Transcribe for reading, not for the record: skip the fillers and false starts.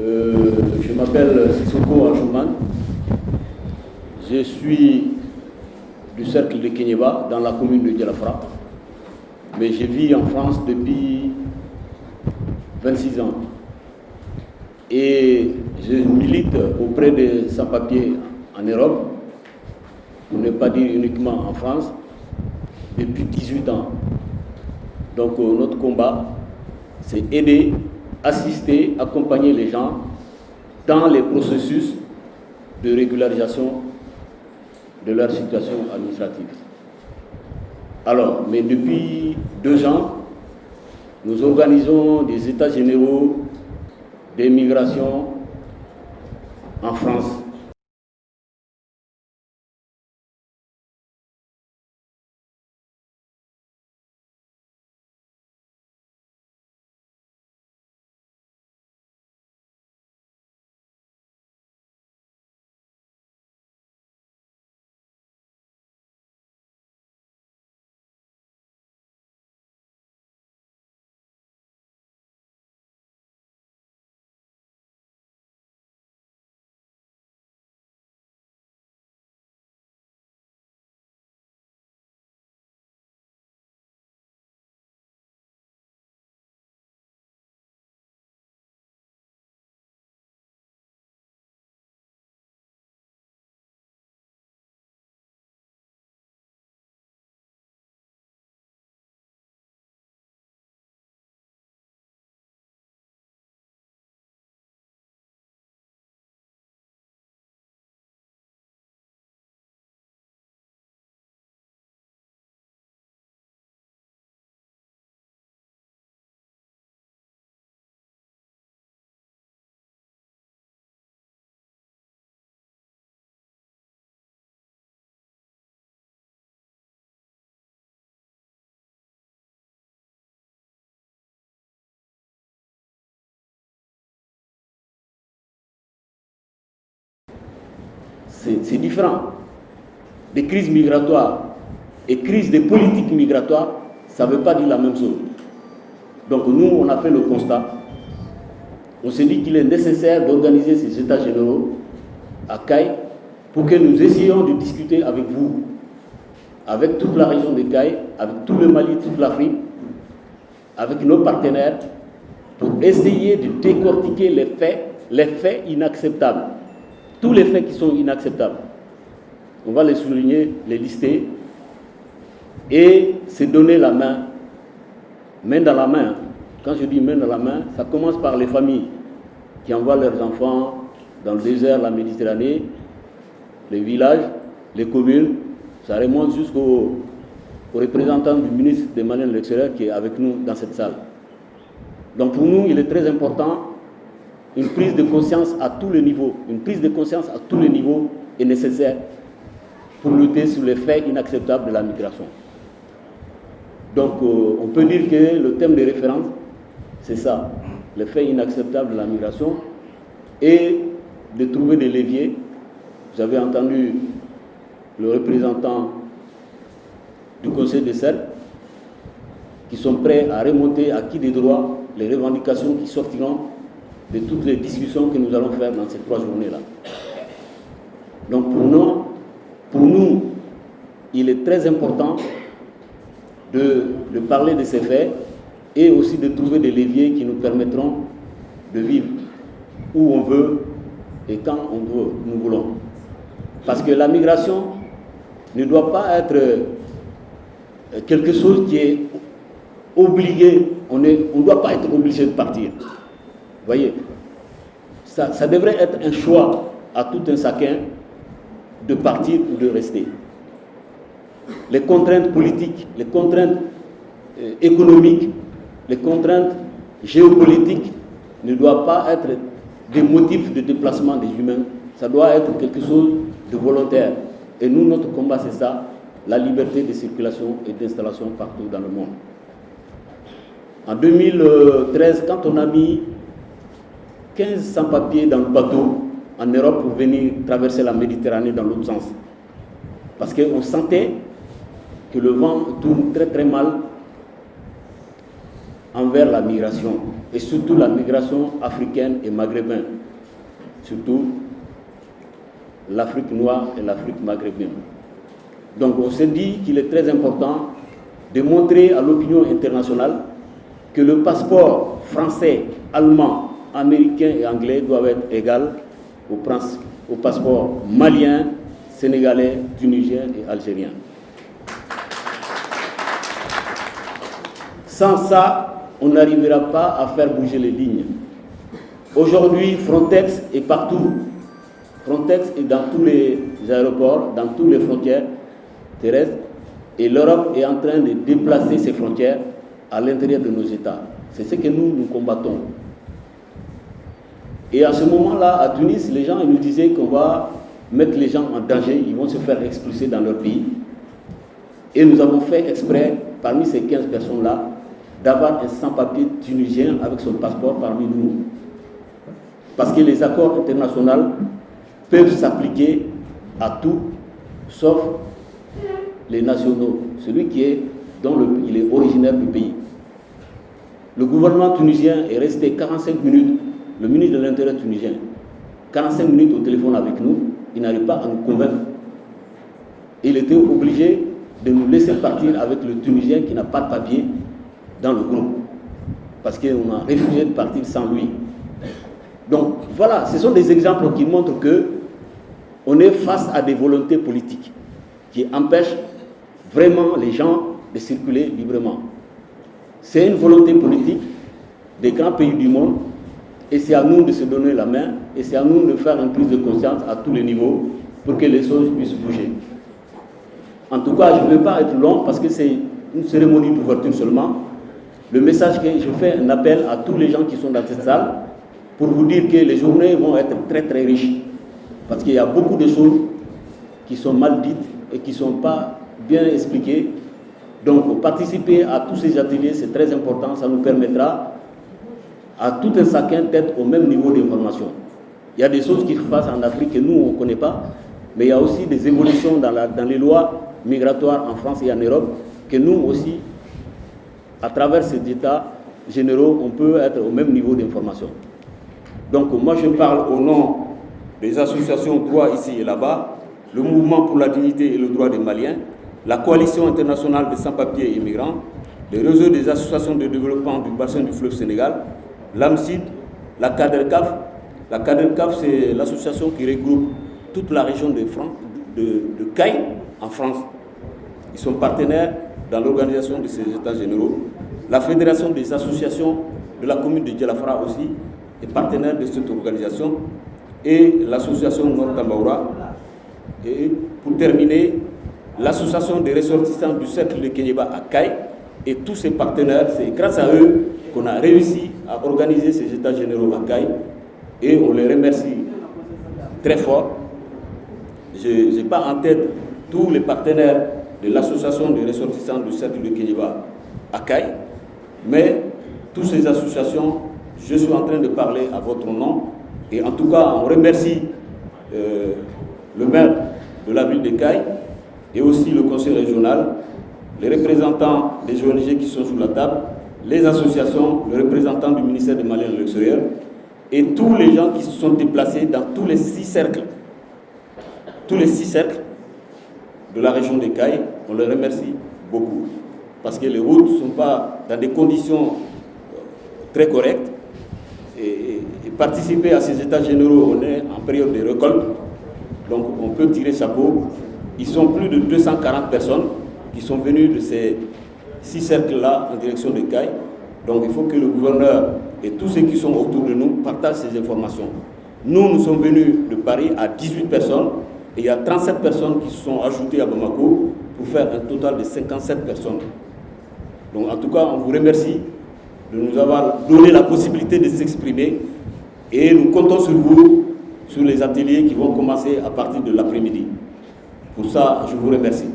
Je m'appelle Sissoko Anchouman. Je suis du cercle de Kenyeba, dans la commune de Dialafra. Mais je vis en France depuis 26 ans. Et je milite auprès des sans-papiers en Europe, pour ne pas dire uniquement en France, depuis 18 ans. Donc notre combat, c'est aider, assister, accompagner les gens dans les processus de régularisation de leur situation administrative. Alors, mais depuis 2 ans, nous organisons des états généraux des migrations en France. C'est différent. Des crises migratoires et crises de politiques migratoires, ça ne veut pas dire la même chose. Donc nous, on a fait le constat. On s'est dit qu'il est nécessaire d'organiser ces états généraux à Caille pour que nous essayions de discuter avec vous, avec toute la région de Caille, avec tout le Mali, toute l'Afrique, avec nos partenaires, pour essayer de décortiquer les faits inacceptables. Tous les faits qui sont inacceptables. On va les souligner, les lister, et se donner la main dans la main. Quand je dis main dans la main, ça commence par les familles qui envoient leurs enfants dans le désert, la Méditerranée, les villages, les communes. Ça remonte jusqu'au représentant du ministre des Maliens de l'extérieur qui est avec nous dans cette salle. Donc pour nous, il est très important. Une prise de conscience à tous les niveaux, est nécessaire pour lutter sur les faits inacceptables de la migration. Donc on peut dire que le thème de référence, c'est ça, les faits inacceptables de la migration, et de trouver des leviers. Vous avez entendu le représentant du Conseil des cercles qui sont prêts à remonter à qui des droits les revendications qui sortiront de toutes les discussions que nous allons faire dans ces 3 journées-là. Donc pour nous, il est très important de parler de ces faits et aussi de trouver des leviers qui nous permettront de vivre où on veut et quand nous voulons. Parce que la migration ne doit pas être quelque chose qui est obligé. On ne doit pas être obligé de partir. Vous voyez, ça devrait être un choix à tout un chacun de partir ou de rester. Les contraintes politiques, les contraintes économiques, les contraintes géopolitiques ne doivent pas être des motifs de déplacement des humains. Ça doit être quelque chose de volontaire. Et nous, notre combat, c'est ça, la liberté de circulation et d'installation partout dans le monde. En 2013, quand on a mis 15 sans-papiers dans le bateau en Europe pour venir traverser la Méditerranée dans l'autre sens. Parce qu'on sentait que le vent tourne très très mal envers la migration, et surtout la migration africaine et maghrébine, surtout l'Afrique noire et l'Afrique maghrébine. Donc on s'est dit qu'il est très important de montrer à l'opinion internationale que le passeport français, allemand, américain et anglais doivent être égal au passeport malien, sénégalais, tunisien et algérien. Sans ça, on n'arrivera pas à faire bouger les lignes. Aujourd'hui, Frontex est partout. Frontex est dans tous les aéroports, dans toutes les frontières terrestres, et l'Europe est en train de déplacer ses frontières à l'intérieur de nos États. C'est ce que nous combattons. Et à ce moment-là, à Tunis, les gens nous disaient qu'on va mettre les gens en danger, ils vont se faire expulser dans leur pays. Et nous avons fait exprès, parmi ces 15 personnes-là, d'avoir un sans-papier tunisien avec son passeport parmi nous. Parce que les accords internationaux peuvent s'appliquer à tout, sauf les nationaux, celui dont il est originaire du pays. Le gouvernement tunisien est resté 45 minutes, le ministre de l'Intérieur tunisien, 45 minutes au téléphone avec nous, il n'arrive pas à nous convaincre. Il était obligé de nous laisser partir avec le Tunisien qui n'a pas de papier dans le groupe, parce qu'on a refusé de partir sans lui. Donc voilà, ce sont des exemples qui montrent qu'on est face à des volontés politiques qui empêchent vraiment les gens de circuler librement. C'est une volonté politique des grands pays du monde, et c'est à nous de se donner la main, et c'est à nous de faire une prise de conscience à tous les niveaux pour que les choses puissent bouger. En tout cas, je ne vais pas être long parce que c'est une cérémonie d'ouverture seulement. Le message que je fais un appel à tous les gens qui sont dans cette salle pour vous dire que les journées vont être très très riches, parce qu'il y a beaucoup de choses qui sont mal dites et qui ne sont pas bien expliquées. Donc participer à tous ces ateliers, c'est très important, ça nous permettra à tout un chacun d'être au même niveau d'information. Il y a des choses qui se passent en Afrique que nous, on ne connaît pas, mais il y a aussi des évolutions dans les lois migratoires en France et en Europe, que nous aussi, à travers ces états généraux, on peut être au même niveau d'information. Donc moi je parle au nom des associations droits ici et là-bas, le mouvement pour la dignité et le droit des Maliens, la coalition internationale des sans-papiers et migrants, le réseau des associations de développement du bassin du fleuve Sénégal, l'AMSID, la CADERCAF. La CADERCAF, c'est l'association qui regroupe toute la région de Caille en France. Ils sont partenaires dans l'organisation de ces états généraux. La Fédération des associations de la commune de Djelafra aussi est partenaire de cette organisation, et l'association Nord Tambaoura. Et pour terminer, l'association des ressortissants du cercle de Kéniéba à Caille et tous ses partenaires, c'est grâce à eux qu'on a réussi à organiser ces états généraux à Caille, et on les remercie très fort. Je n'ai pas en tête tous les partenaires de l'association des ressortissants du cercle de Kéniéba à Caille, mais toutes ces associations, je suis en train de parler à votre nom, et en tout cas on remercie le maire de la ville de Caille et aussi le conseil régional, les représentants des ONG qui sont sous la table, les associations, le représentant du ministère des Maliens de l'extérieur et tous les gens qui se sont déplacés dans tous les 6 cercles. Tous les 6 cercles de la région de Caille, on les remercie beaucoup. Parce que les routes ne sont pas dans des conditions très correctes. Et participer à ces états généraux, on est en période de récolte. Donc on peut tirer chapeau. Ils sont plus de 240 personnes qui sont venues de ces 6 cercles-là en direction de Caille. Donc il faut que le gouverneur et tous ceux qui sont autour de nous partagent ces informations. Nous sommes venus de Paris à 18 personnes et il y a 37 personnes qui se sont ajoutées à Bamako pour faire un total de 57 personnes. Donc en tout cas, on vous remercie de nous avoir donné la possibilité de s'exprimer et nous comptons sur vous, sur les ateliers qui vont commencer à partir de l'après-midi. Pour ça, je vous remercie.